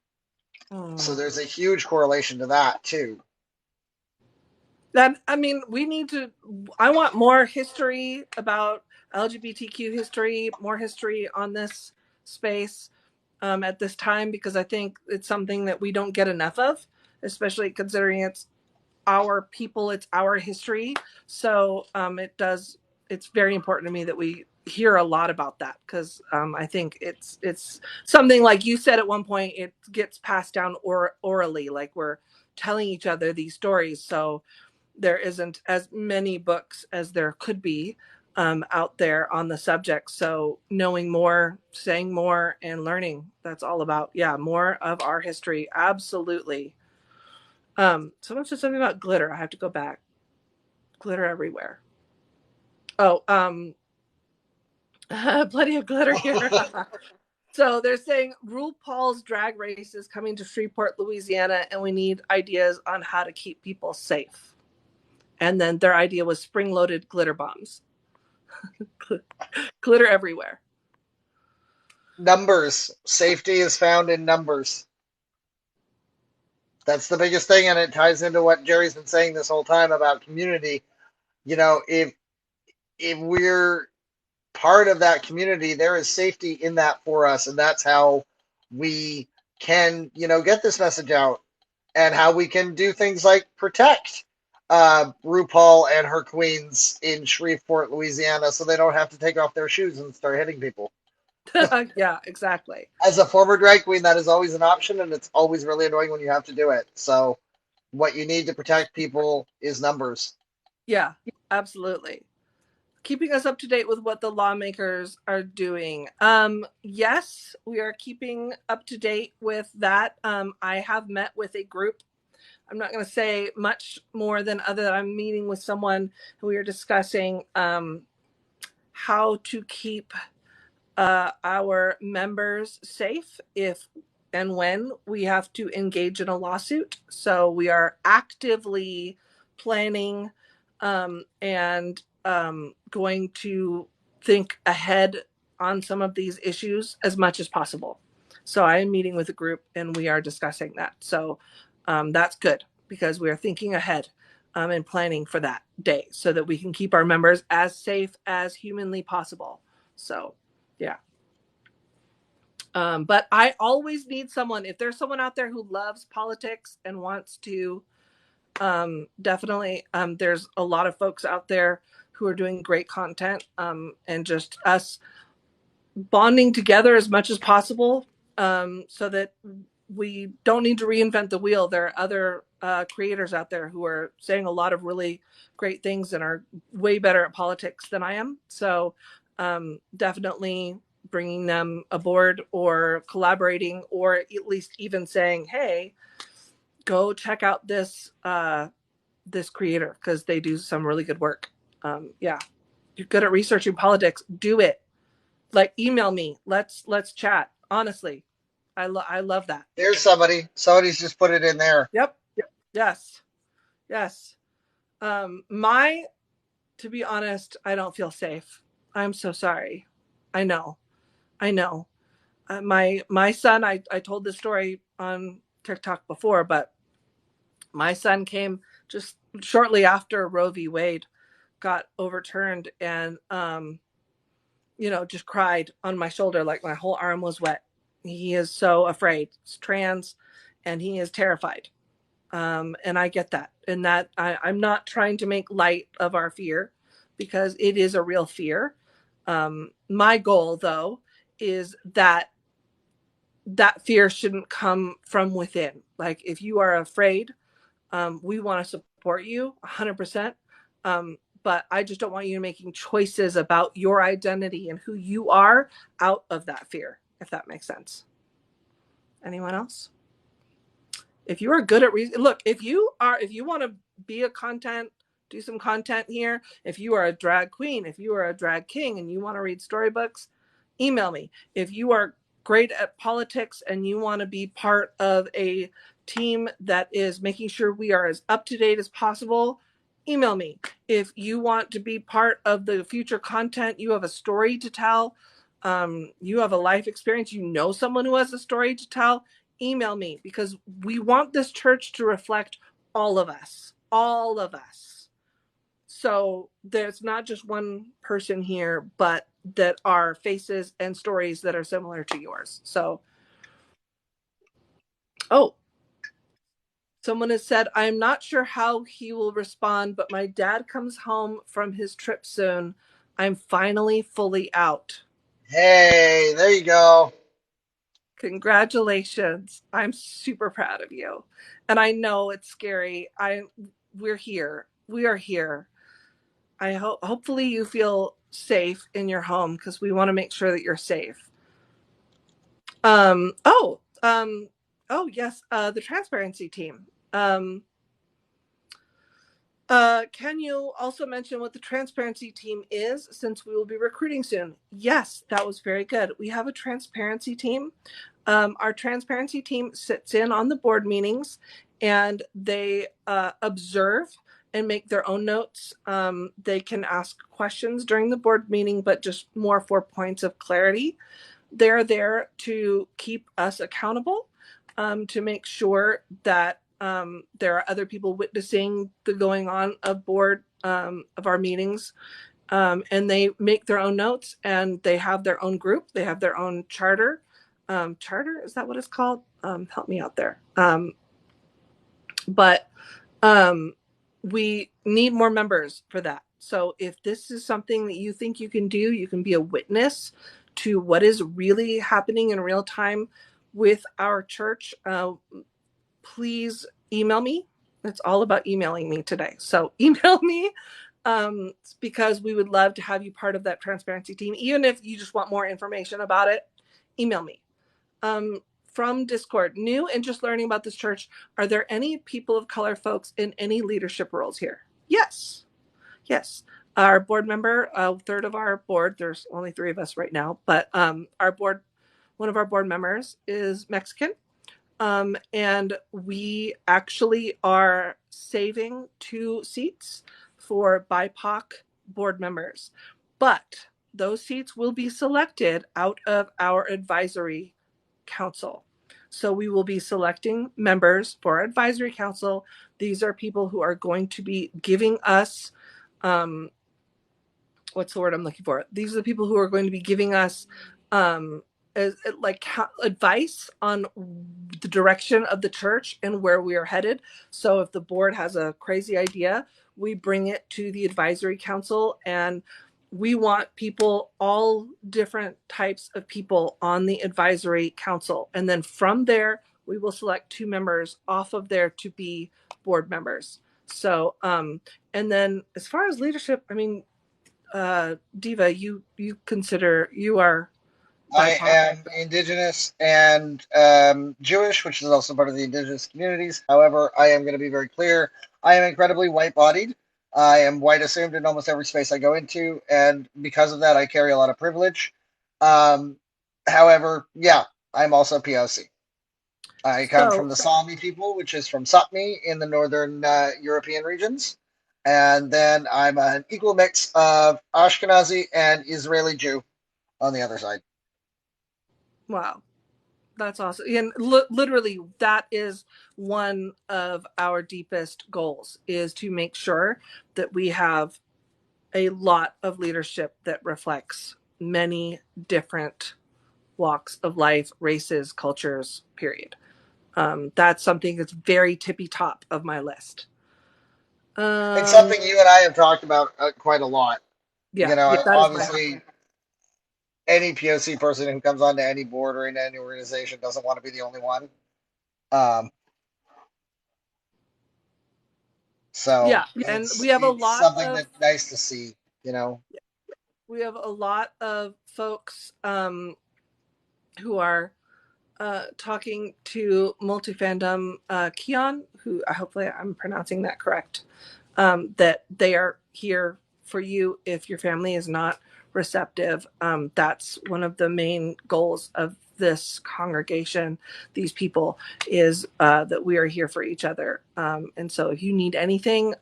So there's a huge correlation to that too. I want more history about LGBTQ history, more history on this space at this time, because I think it's something that we don't get enough of, especially considering it's our people, it's our history. So it's very important to me that we hear a lot about that, because I think it's something, like you said at one point, it gets passed down orally, like we're telling each other these stories. So there isn't as many books as there could be out there on the subject. So knowing more, saying more, and learning, that's all about, more of our history. Absolutely. Someone said something about glitter. I have to go back. Glitter everywhere. Oh, plenty of glitter here. So they're saying RuPaul's Drag Race is coming to Shreveport, Louisiana, and we need ideas on how to keep people safe. And then their idea was spring-loaded glitter bombs. Glitter everywhere. Numbers. Safety is found in numbers. That's the biggest thing, and it ties into what Jerry's been saying this whole time about community. If we're part of that community, there is safety in that for us, and that's how we can, get this message out, and how we can do things like protect RuPaul and her queens in Shreveport, Louisiana, so they don't have to take off their shoes and start hitting people. Yeah, exactly. As a former drag queen, that is always an option, and it's always really annoying when you have to do it. So what you need to protect people is numbers. Yeah, absolutely. Keeping us up to date with what the lawmakers are doing. Yes, we are keeping up to date with that. I have met with a group. I'm not going to say much more than other than I'm meeting with someone who we are discussing how to keep our members safe if and when we have to engage in a lawsuit. So we are actively planning and going to think ahead on some of these issues as much as possible. So I am meeting with a group and we are discussing that. So that's good, because we are thinking ahead and planning for that day so that we can keep our members as safe as humanly possible. So, yeah. But I always need someone, if there's someone out there who loves politics and wants to, definitely, there's a lot of folks out there who are doing great content, and just us bonding together as much as possible, so that we don't need to reinvent the wheel. There are other creators out there who are saying a lot of really great things and are way better at politics than I am. So definitely bringing them aboard or collaborating, or at least even saying, hey, go check out this this creator, because they do some really good work. Yeah, you're good at researching politics, do it. Like, email me, let's chat. Honestly, I love that. There's somebody's just put it in there. Yep. Yes. To be honest, I don't feel safe. I'm so sorry. I know. My son, I told this story on TikTok before, but my son came just shortly after Roe v. Wade got overturned, and just cried on my shoulder, like my whole arm was wet. He is so afraid. He's trans, and he is terrified. And I get that. And that I'm not trying to make light of our fear, because it is a real fear. My goal, though, is that fear shouldn't come from within. Like, if you are afraid, we want to support you 100%. But I just don't want you making choices about your identity and who you are out of that fear, if that makes sense. Anyone else? If you are good at look, if you want to be a content, do some content here. If you are a drag queen, if you are a drag king and you want to read storybooks, email me. If you are great at politics and you want to be part of a team that is making sure we are as up to date as possible, email me. If you want to be part of the future content, you have a story to tell, you have a life experience, you know someone who has a story to tell, email me, because we want this church to reflect all of us, all of us. So there's not just one person here, but that are faces and stories that are similar to yours. So, oh, someone has said, I'm not sure how he will respond, but my dad comes home from his trip soon. I'm finally fully out. Hey, there you go. Congratulations. I'm super proud of you. And I know it's scary. We're here. We are here. I hope hopefully you feel safe in your home, because we want to make sure that you're safe. Um oh, um oh yes, the transparency team. Can you also mention what the transparency team is, since we will be recruiting soon? Yes, that was very good. We have a transparency team. Our transparency team sits in on the board meetings, and they observe and make their own notes. They can ask questions during the board meeting, but just more for points of clarity. They're there to keep us accountable, to make sure that there are other people witnessing the going on of board of our meetings, and they make their own notes, and they have their own group. They have their own charter. Charter, is that what it's called? Help me out there. But we need more members for that. So if this is something that you think you can do, you can be a witness to what is really happening in real time with our church. Please email me. It's all about emailing me today. So email me, because we would love to have you part of that transparency team. Even if you just want more information about it, email me. From Discord, new and just learning about this church, are there any people of color folks in any leadership roles here? Yes. Yes. Our board member, a third of our board, there's only 3 of us right now, but our board, one of our board members is Mexican. And we actually are saving 2 seats for BIPOC board members. But those seats will be selected out of our advisory council. So we will be selecting members for our advisory council. These are people who are going to be giving us, what's the word I'm looking for? These are the people who are going to be giving us like advice on the direction of the church and where we are headed. So if the board has a crazy idea, we bring it to the advisory council, and we want people, all different types of people on the advisory council. And then from there, we will select 2 members off of there to be board members. So, and then as far as leadership, I mean, Diva, you consider you are I BIPOC. am indigenous and Jewish, which is also part of the indigenous communities. However, I am going to be very clear. I am incredibly white-bodied. I am white assumed in almost every space I go into, and because of that, I carry a lot of privilege. Um, However, yeah, I'm also POC. I come from So, the Sami people, which is from Sapmi in the northern European regions. And then I'm an equal mix of Ashkenazi and Israeli Jew on the other side. wow, that's awesome. And literally, that is one of our deepest goals, is to make sure that we have a lot of leadership that reflects many different walks of life, races, cultures, period. That's something that's very tippy top of my list. It's Um, something you and I have talked about quite a lot. yeah, yeah, that is my Obviously, any POC person who comes onto any board or in any organization doesn't want to be the only one. Um, so yeah. And we have a it's lot something of that's nice to see, you know. folks who are talking to multifandom Keon, who hopefully I'm pronouncing that correct, that they are here for you if your family is not receptive. That's one of the main goals of this congregation, these people, is that we are here for each other. And so if you need anything,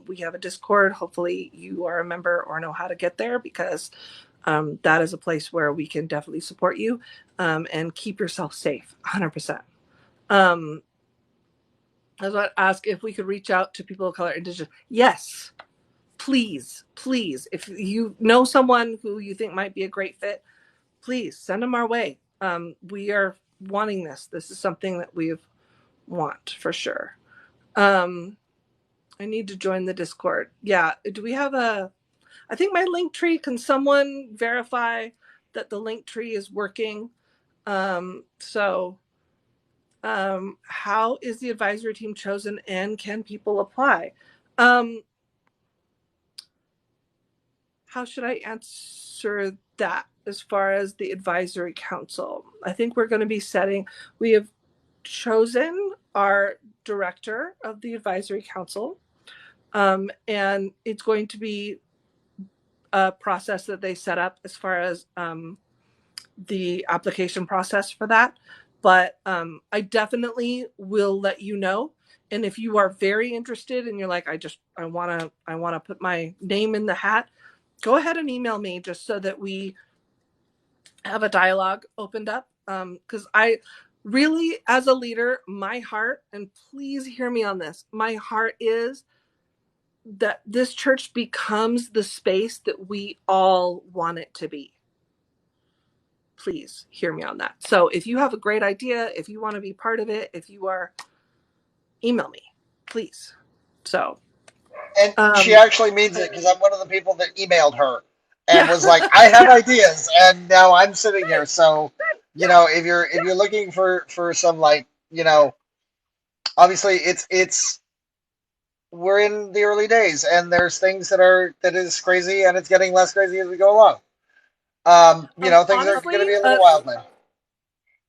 we have a Discord. Hopefully you are a member or know how to get there, because that is a place where we can definitely support you, and keep yourself safe 100%. I was about to ask if we could reach out to people of color, indigenous. Yes, please. If you know someone who you think might be a great fit, please send them our way. We are wanting this. This is something that we want for sure. I need to join the Discord. Yeah. Do we have I think my link tree, can someone verify that the link tree is working? How is the advisory team chosen, and can people apply? How should I answer that as far as the advisory council? I think we're going to be we have chosen our director of the advisory council, and it's going to be a process that they set up as far as the application process for that. But I definitely will let you know. And if you are very interested and you're like, I want to put my name in the hat, go ahead and email me, just so that we have a dialogue opened up. Because I really, as a leader, my heart, and please hear me on this, my heart is that this church becomes the space that we all want it to be. Please hear me on that. So if you have a great idea, if you want to be part of it, email me, please. So. And she actually means it, because I'm one of the people that emailed her and Yeah. was like, I have ideas, and now I'm sitting here. So, if you're looking for some, like, obviously it's we're in the early days, and there's things that is crazy, and it's getting less crazy as we go along. Things are going to be a little wild now.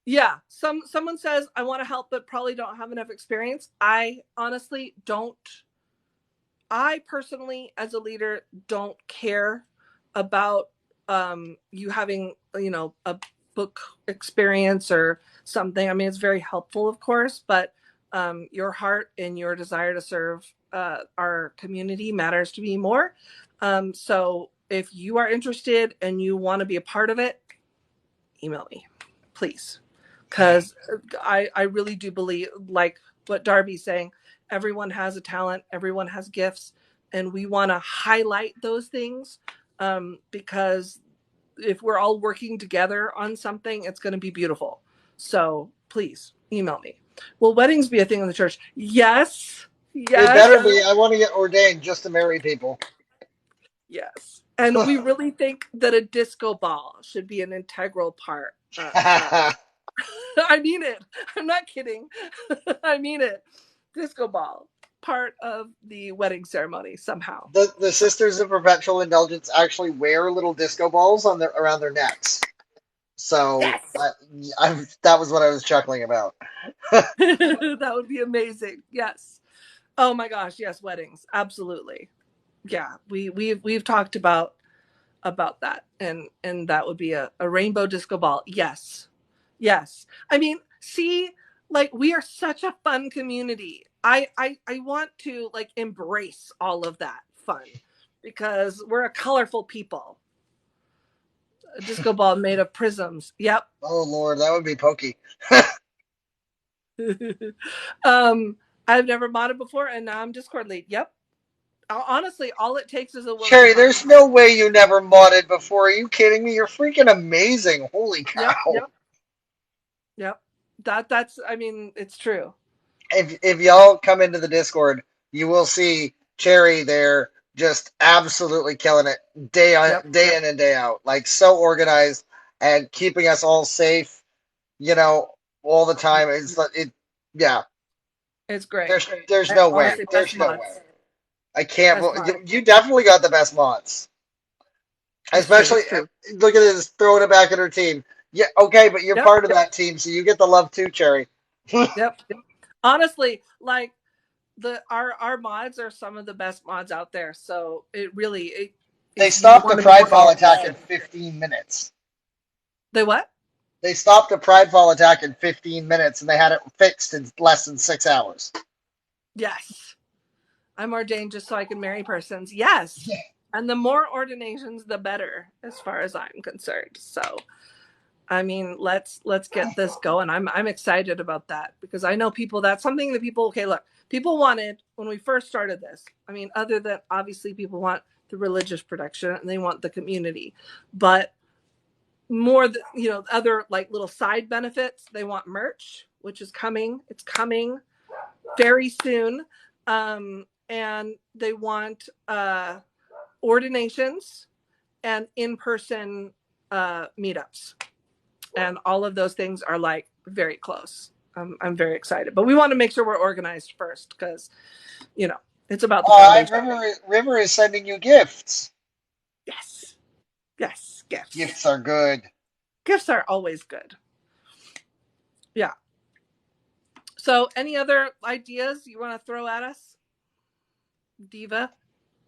Yeah. Someone says, I want to help, but probably don't have enough experience. I honestly don't. I personally, as a leader, don't care about you having, a book experience or something. I mean, it's very helpful, of course, but your heart and your desire to serve our community matters to me more. So if you are interested and you want to be a part of it, email me, please. Because I really do believe, like what Darby's saying, everyone has a talent, everyone has gifts, and we want to highlight those things, because if we're all working together on something, it's going to be beautiful. So please email me. Will weddings be a thing in the church? Yes. It better be. I want to get ordained just to marry people. Yes. And we really think that a disco ball should be an integral part. I mean it. I'm not kidding. I mean it. Disco ball, part of the wedding ceremony somehow. The Sisters of Perpetual Indulgence actually wear little disco balls around their necks. So yes. That was what I was chuckling about. That would be amazing. Yes. Oh my gosh. Yes. Weddings. Absolutely. Yeah. We've talked about that, and that would be a rainbow disco ball. Yes. I mean, see, like, we are such a fun community. I want to, like, embrace all of that fun, because we're a colorful people. A disco ball made of prisms. Yep. Oh Lord, that would be pokey. I've never modded before, and now I'm Discord lead. Yep. Honestly, all it takes is a woman. Cherry, there's no way you never modded before. Are you kidding me? You're freaking amazing. Holy cow. Yep. That's, I mean, it's true. If y'all come into the Discord, you will see Cherry there just absolutely killing it day in and day out. Like, so organized and keeping us all safe, all the time. Yeah. It's great. There's no way. There's no way. I can't. You definitely got the best mods. Especially, look at this, throwing it back at her team. Yeah, okay, but you're part of that team, so you get the love too, Cherry. Yep. Honestly, like, our mods are some of the best mods out there. So it really they stopped the Pridefall attack in 15 minutes. They what? They stopped a pridefall attack in 15 minutes, and they had it fixed in less than 6 hours. Yes. I'm ordained just so I can marry persons. Yes. And the more ordinations, the better, as far as I'm concerned. So, I mean, let's get this going. I'm excited about that because I know people. That's something that people. Okay, look, people wanted when we first started this. I mean, other than obviously people want the religious protection and they want the community, but more, other like little side benefits. They want merch, which is coming. It's coming very soon. And they want ordinations and in-person meetups. And all of those things are like very close. I'm very excited. But we want to make sure we're organized first because, it's about the foundation. River is sending you gifts. Yes. Yes. Gifts. Gifts are good. Gifts are always good. Yeah. So any other ideas you want to throw at us, Diva?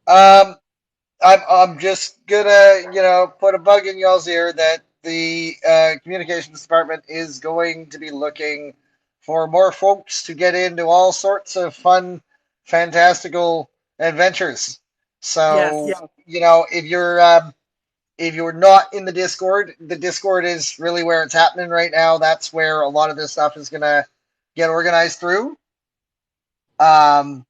I'm just gonna put a bug in y'all's ear that the communications department is going to be looking for more folks to get into all sorts of fun, fantastical adventures. So Yes. if you're not in the Discord is really where it's happening right now. That's where a lot of this stuff is gonna get organized through. Um,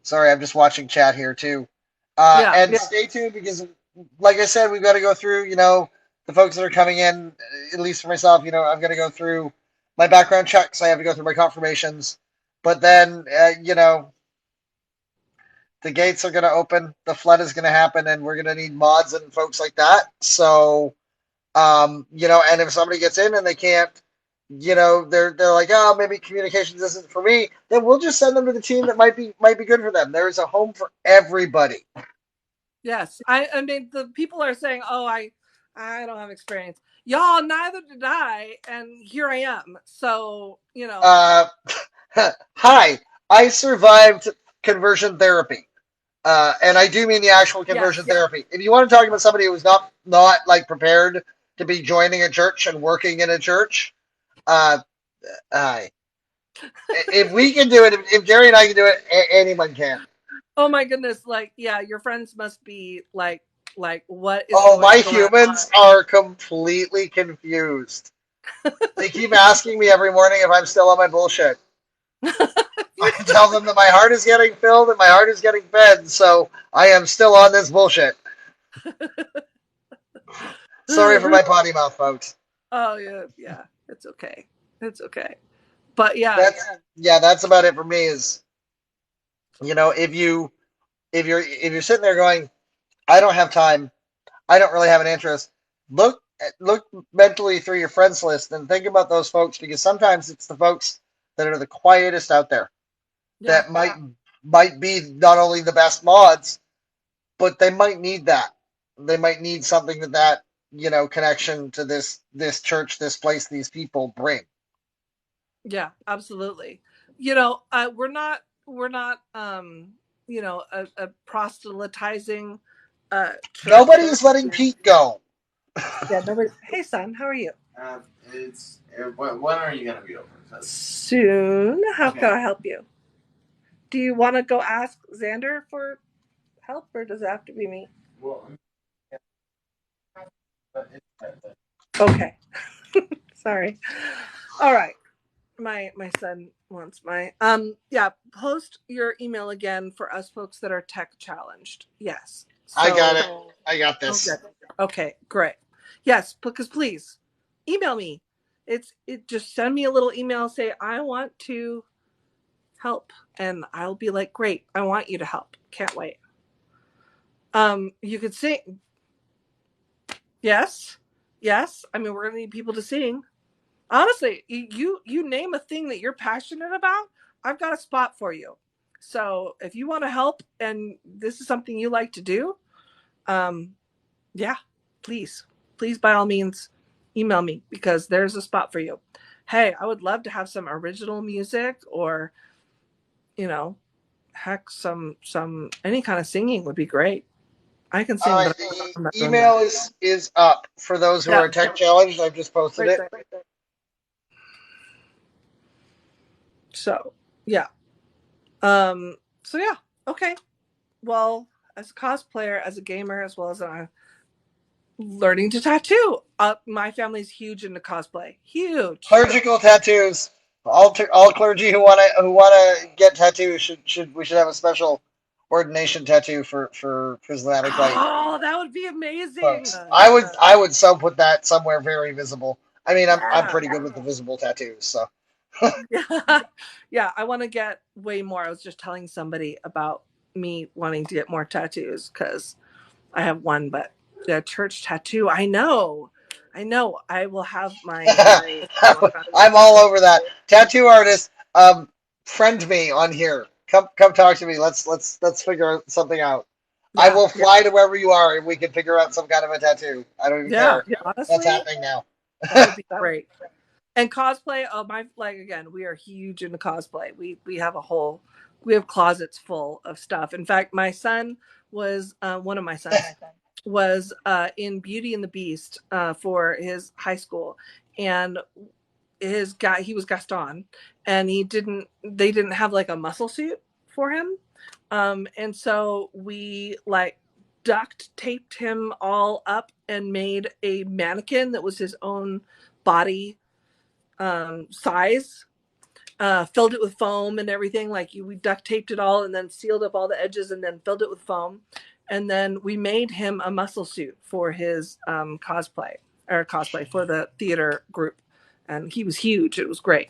Sorry, I'm just watching chat here too. And stay tuned because, like I said, we've got to go through, the folks that are coming in, at least for myself, I'm going to go through my background checks. I have to go through my confirmations. But then, the gates are going to open, the flood is going to happen, and we're going to need mods and folks like that. So, and if somebody gets in and they can't, they're like, oh, maybe communications isn't for me, then we'll just send them to the team that might be good for them. There is a home for everybody. Yes. I mean, the people are saying, oh, I don't have experience. Y'all, neither did I, and here I am. So, Hi, I survived conversion therapy. And I do mean the actual conversion therapy. If you want to talk about somebody who's not like prepared to be joining a church and working in a church, if we can do it, if Gary and I can do it, anyone can. Oh my goodness! Like, yeah, your friends must be like, what is Oh, going my on? humans are completely confused. They keep asking me every morning if I'm still on my bullshit. I tell them that my heart is getting filled and my heart is getting fed, so I am still on this bullshit. Sorry for my potty mouth, folks. Oh yeah, it's okay. It's okay. But yeah, that's about it for me. Is if you're sitting there going, I don't have time, I don't really have an interest. Look mentally through your friends list and think about those folks because sometimes it's the folks that are the quietest out there that might be not only the best mods, but they might need that. They might need something that connection to this church, this place, these people bring. Yeah, absolutely. We're not a proselytizing church. Nobody's letting Pete go. Yeah, nobody. Hey, son, how are you? When are you gonna be over? Soon. How can I help you? Do you want to go ask Xander for help, or does it have to be me? Well, okay. Sorry. All right. My son wants my post your email again for us folks that are tech challenged. Yes. So, I got it. I got this. Okay, great. Yes, because please email me. It just send me a little email, say I want to help, and I'll be like, great, I want you to help. Can't wait. You could sing. Yes. I mean, we're gonna need people to sing. Honestly, you name a thing that you're passionate about, I've got a spot for you. So if you want to help and this is something you like to do, please by all means email me because there's a spot for you. Hey, I would love to have some original music or heck, some any kind of singing would be great. I can sing, All right, but I'm not the doing that. email is up for those who Yeah. are tech challenged. I've just posted Right it. there. So yeah. So yeah. Okay. Well, as a cosplayer, as a gamer, as well as learning to tattoo. My family's huge into cosplay. Huge. Clerical tattoos. All clergy who wanna get tattoos should have a special ordination tattoo for prismatic light Oh, that would be amazing. folks. I would put that somewhere very visible. I mean, I'm Yeah. pretty good with the visible tattoos, so. Yeah. Yeah. I want to get way more. I was just telling somebody about me wanting to get more tattoos because I have one, but the church tattoo. I know. I know. I will have my I'm all over that. Tattoo artist, friend me on here. Come talk to me. Let's figure something out. I yeah. will fly to wherever you are and we can figure out some kind of a tattoo. I don't even Yeah. care. That's Honestly, happening now. that would be great. And cosplay, oh my, like again, we are huge into cosplay. We have closets full of stuff. In fact, my son was one of my sons was in Beauty and the Beast for his high school, and he was Gaston, and they didn't have like a muscle suit for him, and so we like duct taped him all up and made a mannequin that was his own body size, filled it with foam and everything. We duct taped it all and then sealed up all the edges and then filled it with foam. And then we made him a muscle suit for his cosplay for the theater group. And he was huge. It was great.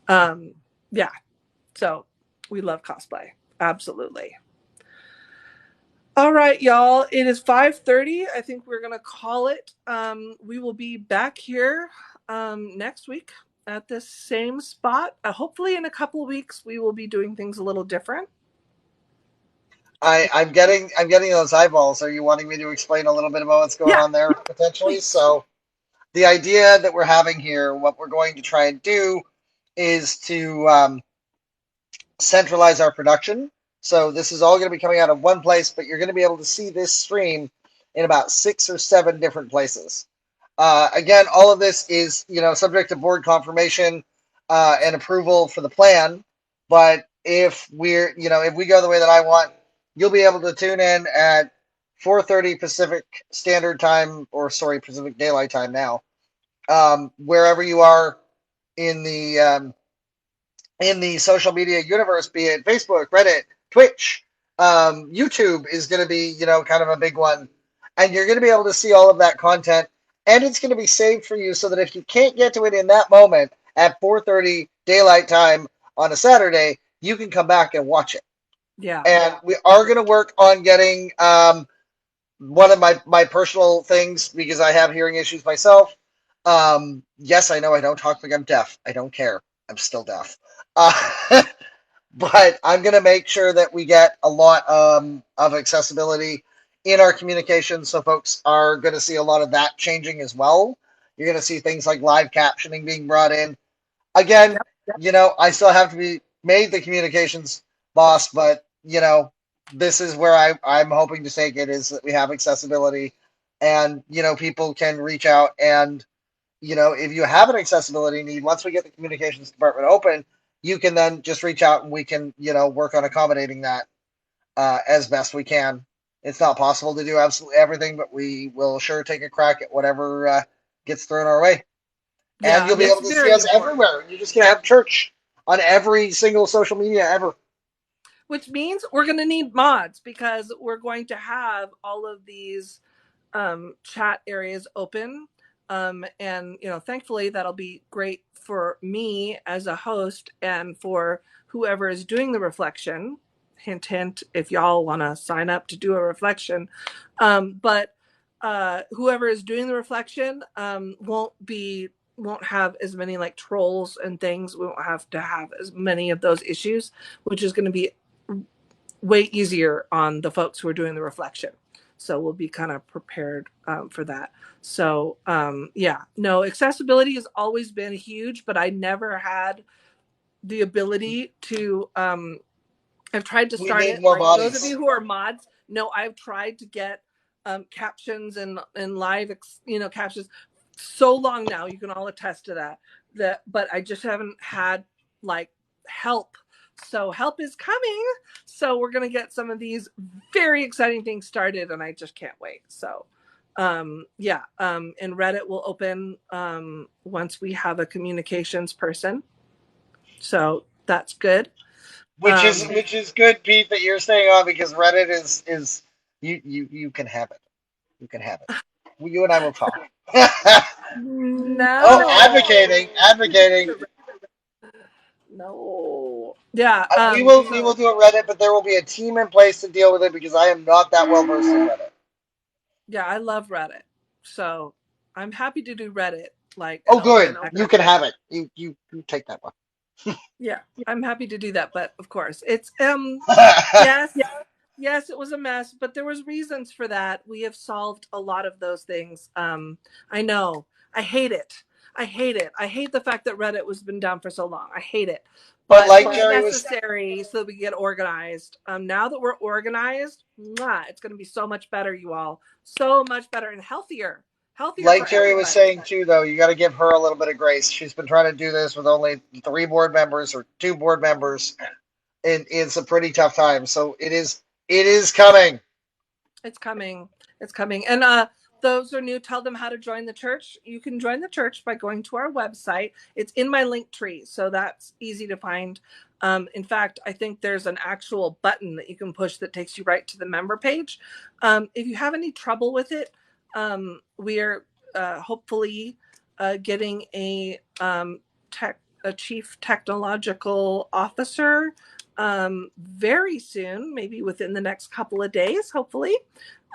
Yeah. So we love cosplay. Absolutely. All right, y'all. It is 5:30. I think we're gonna call it. We will be back here next week at this same spot. Hopefully, in a couple of weeks, we will be doing things a little different. I'm getting those eyeballs. Are you wanting me to explain a little bit about what's going Yeah, on there potentially? please. So the idea that we're having here, what we're going to try and do is to centralize our production. So this is all going to be coming out of one place, but you're going to be able to see this stream in about 6 or 7 different places. Again, all of this is subject to board confirmation and approval for the plan. But if we go the way that I want, you'll be able to tune in at 4:30 Pacific Standard Time, or sorry, Pacific Daylight Time now, wherever you are in the um, in the social media universe, be it Facebook, Reddit, Twitch, YouTube is going to be, kind of a big one. And you're going to be able to see all of that content, and it's going to be saved for you so that if you can't get to it in that moment at 4:30 daylight time on a Saturday, you can come back and watch it. Yeah. And we are going to work on getting one of my personal things, because I have hearing issues myself. Yes, I know I don't talk like I'm deaf. I don't care. I'm still deaf. Uh, but I'm going to make sure that we get a lot of accessibility in our communications. So folks are going to see a lot of that changing as well. You're going to see things like live captioning being brought in. Again, Yep. I still have to be made the communications boss, but this is where I'm hoping to take it, is that we have accessibility, and people can reach out, and if you have an accessibility need, once we get the communications department open, you can then just reach out and we can, work on accommodating that as best we can. It's not possible to do absolutely everything, but we will sure take a crack at whatever gets thrown our way. And Yeah. you'll And be it's able to see very us important. everywhere. You're just going to have church on every single social media ever. Which means we're going to need mods because we're going to have all of these chat areas open. And, thankfully, that'll be great for me as a host and for whoever is doing the reflection. Hint, hint, if y'all want to sign up to do a reflection. But whoever is doing the reflection won't have as many like trolls and things. We won't have to have as many of those issues, which is going to be way easier on the folks who are doing the reflection. So we'll be kind of prepared for that. So yeah, no, accessibility has always been huge, but I never had the ability to. I've tried to We start need it. more Like those of bodies. you who are mods, know I've tried to get captions and live, captions so long now. You can all attest to that. But I just haven't had like help. So help is coming. So we're going to get some of these very exciting things started, and I just can't wait. So and Reddit will open once we have a communications person. So that's good. Which is good, Pete, that you're staying on, because Reddit is you can have it. You can have it. You and I will talk. No. Oh, advocating. No. Yeah. We will do a Reddit, but there will be a team in place to deal with it, because I am not that well versed in Reddit. Yeah, I love Reddit. So I'm happy to do Reddit. Oh, good. You can have it. You take that one. Yeah, I'm happy to do that. But of course, it's yes, it was a mess, but there was reasons for that. We have solved a lot of those things. I know. I hate it. I hate the fact that Reddit was been down for so long. I hate it. But like it was Jerry necessary so that we get organized. Now that we're organized, it's going to be so much better, you all. So much better and healthier. Like Jerry was saying too, though, you got to give her a little bit of grace. She's been trying to do this with only 3 board members or 2 board members, and it's a pretty tough time. So it is coming. It's coming. And those who are new, tell them how to join the church. You can join the church by going to our website. It's in my link tree, so that's easy to find. In fact, I think there's an actual button that you can push that takes you right to the member page. If you have any trouble with it, we are hopefully getting a chief technological officer very soon, maybe within the next couple of days, hopefully.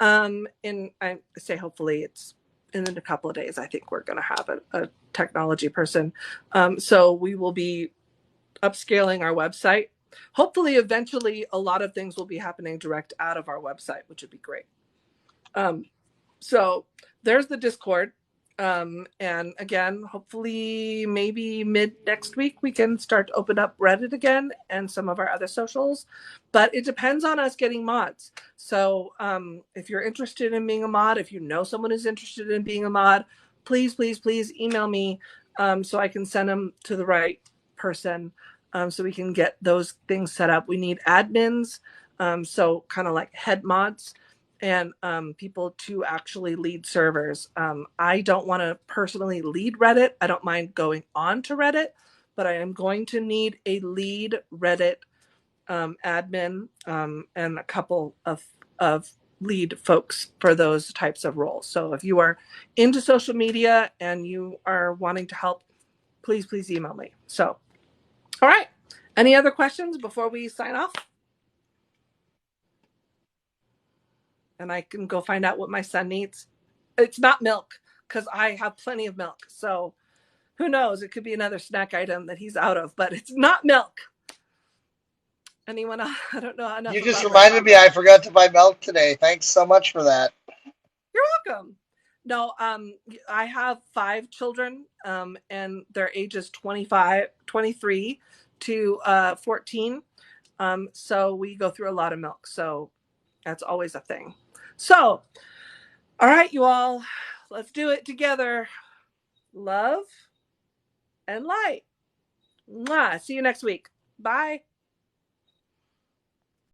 And I say hopefully, it's in a couple of days. I think we're going to have a technology person. So we will be upscaling our website. Hopefully, eventually, a lot of things will be happening direct out of our website, which would be great. So there's the Discord. And again, hopefully maybe mid next week, we can start to open up Reddit again and some of our other socials, but it depends on us getting mods. So if you're interested in being a mod, if you know someone who's interested in being a mod, please email me so I can send them to the right person so we can get those things set up. We need admins, so kind of like head mods, and people to actually lead servers. I don't want to personally lead Reddit. I don't mind going on to Reddit, but I am going to need a lead Reddit admin and a couple of lead folks for those types of roles. So if you are into social media and you are wanting to help, please email me. So, all right. Any other questions before we sign off? And I can go find out what my son needs. It's not milk, because I have plenty of milk. So who knows? It could be another snack item that he's out of, but it's not milk. Anyone else? I don't know enough. You just reminded me I forgot to buy milk today. Thanks so much for that. You're welcome. No, I have 5 children, and their ages 23 to 14. So we go through a lot of milk. So that's always a thing. So, all right, you all, let's do it together. Love and light. Mwah. See you next week. Bye.